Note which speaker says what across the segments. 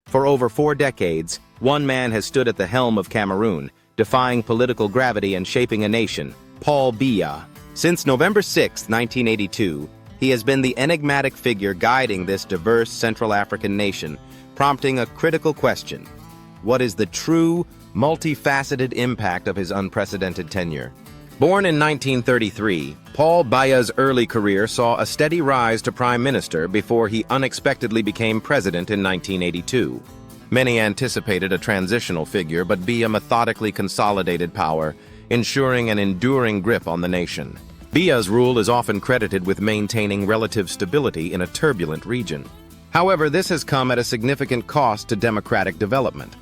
Speaker 1: For over 4 decades, one man has stood at the helm of Cameroon, defying political gravity and shaping a nation, Paul Biya. Since November 6, 1982, he has been the enigmatic figure guiding this diverse Central African nation, prompting a critical question. What is the true, multifaceted impact of his unprecedented tenure? Born in 1933, Paul Biya's early career saw a steady rise to prime minister before he unexpectedly became president in 1982. Many anticipated a transitional figure, but Biya methodically consolidated power, ensuring an enduring grip on the nation. Biya's rule is often credited with maintaining relative stability in a turbulent region. However, this has come at a significant cost to democratic development.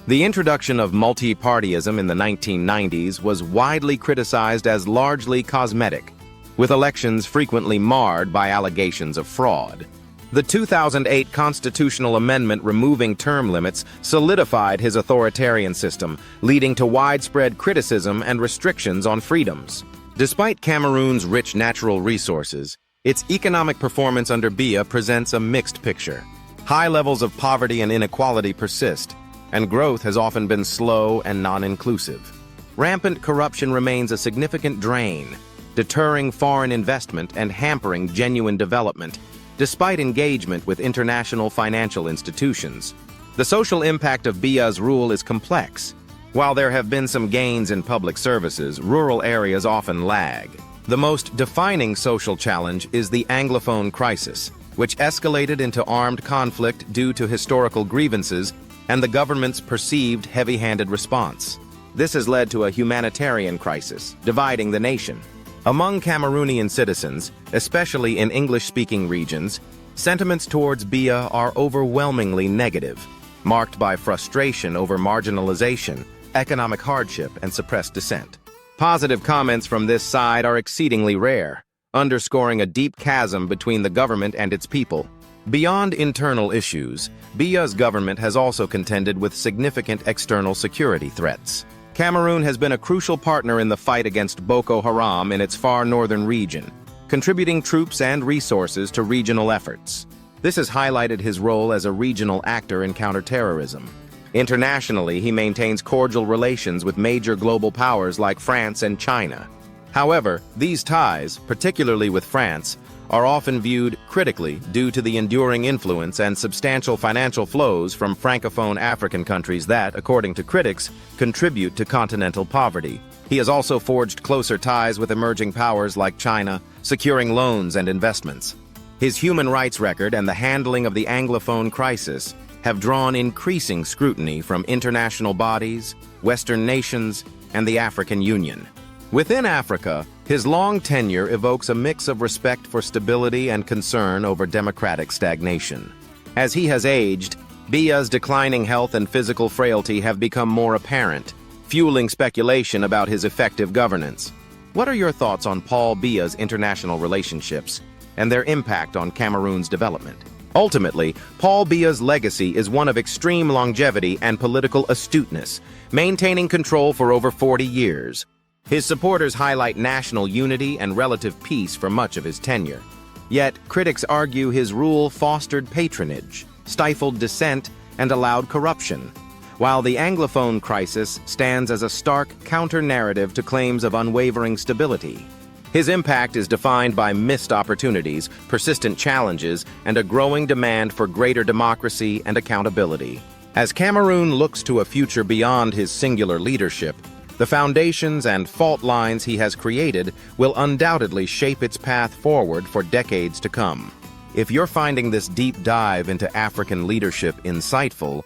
Speaker 1: The introduction of multi-partyism in the 1990s was widely criticized as largely cosmetic, with elections frequently marred by allegations of fraud. The 2008 constitutional amendment removing term limits solidified his authoritarian system, leading to widespread criticism and restrictions on freedoms. Despite Cameroon's rich natural resources, its economic performance under Biya presents a mixed picture. High levels of poverty and inequality persist, and growth has often been slow and non-inclusive. Rampant corruption remains a significant drain, deterring foreign investment and hampering genuine development, despite engagement with international financial institutions. The social impact of Biya's rule is complex. While there have been some gains in public services, rural areas often lag. The most defining social challenge is the Anglophone Crisis, which escalated into armed conflict due to historical grievances and the government's perceived heavy-handed response. This has led to a humanitarian crisis, dividing the nation. Among Cameroonian citizens, especially in English-speaking regions, sentiments towards Biya are overwhelmingly negative, marked by frustration over marginalization, economic hardship, and suppressed dissent. Positive comments from this side are exceedingly rare, underscoring a deep chasm between the government and its people. Beyond internal issues, Biya's government has also contended with significant external security threats. Cameroon has been a crucial partner in the fight against Boko Haram in its far northern region, contributing troops and resources to regional efforts. This has highlighted his role as a regional actor in counterterrorism. Internationally, he maintains cordial relations with major global powers like France and China. However, these ties, particularly with France, are often viewed critically due to the enduring influence and substantial financial flows from Francophone African countries that, according to critics, contribute to continental poverty. He has also forged closer ties with emerging powers like China, securing loans and investments. His human rights record and the handling of the Anglophone crisis have drawn increasing scrutiny from international bodies, Western nations, and the African Union. Within Africa, his long tenure evokes a mix of respect for stability and concern over democratic stagnation. As he has aged, Biya's declining health and physical frailty have become more apparent, fueling speculation about his effective governance. What are your thoughts on Paul Biya's international relationships and their impact on Cameroon's development? Ultimately, Paul Biya's legacy is one of extreme longevity and political astuteness, maintaining control for over 40 years. His supporters highlight national unity and relative peace for much of his tenure. Yet, critics argue his rule fostered patronage, stifled dissent, and allowed corruption, while the Anglophone crisis stands as a stark counter-narrative to claims of unwavering stability. His impact is defined by missed opportunities, persistent challenges, and a growing demand for greater democracy and accountability. As Cameroon looks to a future beyond his singular leadership, the foundations and fault lines he has created will undoubtedly shape its path forward for decades to come. If you're finding this deep dive into African leadership insightful,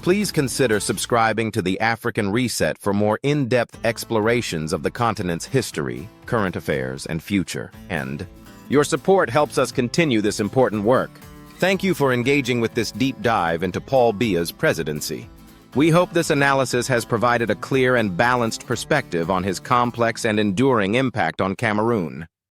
Speaker 1: please consider subscribing to the African Reset for more in-depth explorations of the continent's history, current affairs, and future. And your support helps us continue this important work. Thank you for engaging with this deep dive into Paul Biya's presidency. We hope this analysis has provided a clear and balanced perspective on his complex and enduring impact on Cameroon.